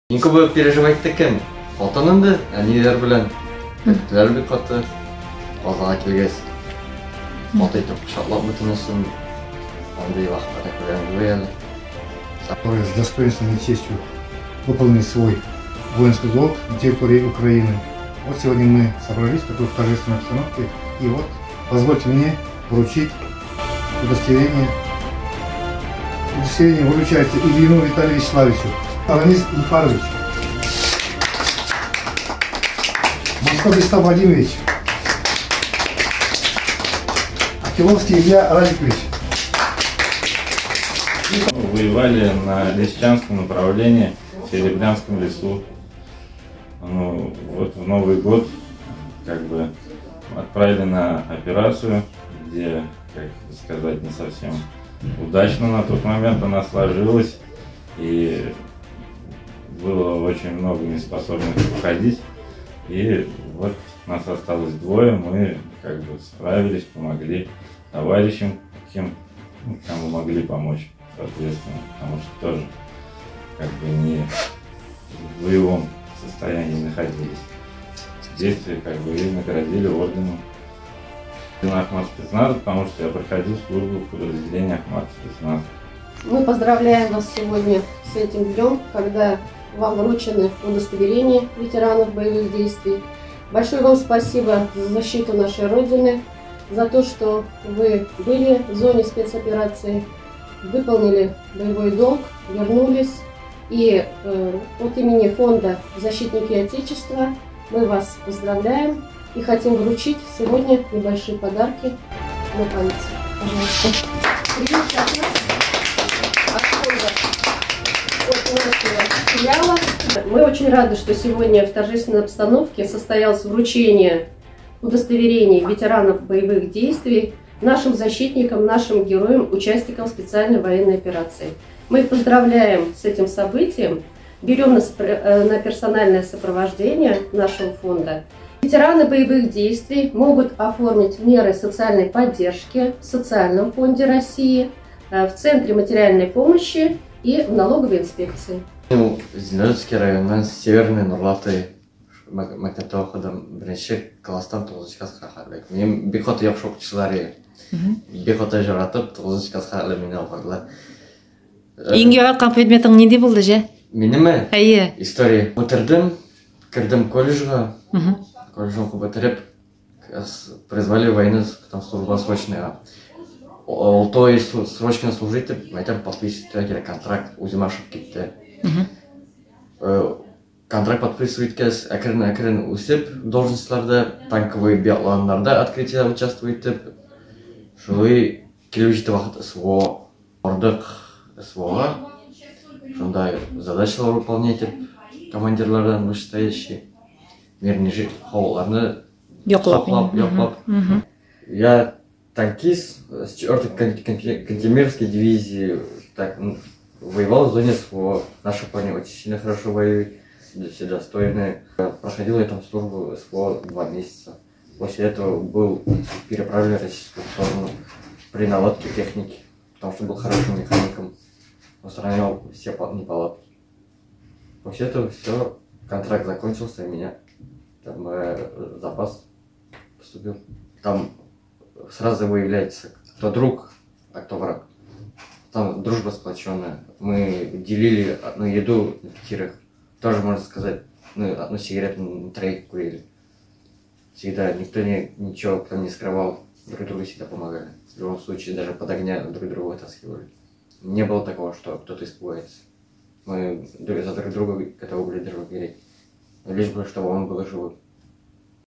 Инко болып переживать текен. Отанынды, әнелер білен. Көттілер бі қаты. Қазаға келгес. Оты етіп шатлап бұтынысың. Андай вақытта көрген өйелі. С достоинством и честью выполнить свой воинский долг на территории Украины. Вот сегодня мы собрались в такой торжественной обстановке. И вот позвольте мне вручить удостоверение. Удостоверение вручается Ильину Виталию Вячеславовичу. Аламис Ильфарович. Москов Вячеслав Владимирович. Акиловский Илья Радикович. Воевали на Лисичанском направлении, в Серебрянском лесу. Ну, вот в Новый год как бы отправили на операцию, где, как сказать, не совсем удачно на тот момент она сложилась. И было очень много неспособных уходить. И вот нас осталось двое, мы как бы справились, помогли товарищам, кому могли помочь, соответственно, потому что тоже как бы не в боевом состоянии находились. Здесь как бы и наградили орденом Ахмат спецназа, потому что я проходил службу в подразделении Ахмат спецназа. Мы поздравляем вас сегодня с этим днем, когда вам вручены удостоверения ветеранов боевых действий. Большое вам спасибо за защиту нашей Родины, за то, что вы были в зоне спецоперации, выполнили боевой долг, вернулись. И от имени фонда «Защитники Отечества» мы вас поздравляем и хотим вручить сегодня небольшие подарки на память. Пожалуйста. Примите от нас. Филиала. Мы очень рады, что сегодня в торжественной обстановке состоялось вручение удостоверений ветеранов боевых действий нашим защитникам, нашим героям, участникам специальной военной операции. Мы их поздравляем с этим событием, берем на персональное сопровождение нашего фонда. Ветераны боевых действий могут оформить меры социальной поддержки в Социальном фонде России, в Центре материальной помощи и в налоговой инспекции. Зеленский районнан Северный Нурлаты мектепте оқыдым. Бірінші класстан 9-шы классқа қарай. Мен бекоты яқшы оқушылар еді. Бекоты жаратып 9-шы классқа қарай мені алғандар. Еңге алған предметің неде болды же? Менің ме? Әйе. История. Бітірдім, кірдім колледжға. Колледж оқып бітіріп, призвали войны, там служба срочная. То есть срочно служить, айтам подписывать контракт, өзім ашып кетті. Контракт подписывать кез, әкірін өсіп, должностьларда, танковый биатлонларда открытия участвует. Жылы келу жеті вақыт СВО ордық СВО-ға. Сондай задачалар выполнять командирлардан вышестоящие. Мирный қауларны yoqlab. Я танкист с 4-й кантемировской дивизии, воевал в зоне СВО. Наши парни очень сильно хорошо воюют, все достойные. Проходил я там службу СВО 2 месяца. После этого был переправлен в российскую сторону при наладке техники, потому что был хорошим механиком, устранял все неполадки. После этого все, контракт закончился, и меня там запас поступил. Там сразу выявляется, кто друг, а кто враг. Там дружба сплоченная. Мы делили одну еду на 5. Тоже, можно сказать, одну сигарету на 3 курили. Всегда никто ничего там не скрывал, друг другу всегда помогали. В любом случае, даже под огня друг друга вытаскивали. Не было такого, что кто-то испугается. Мы за друг друга готовы были даже умереть. Лишь бы, чтобы он был живой.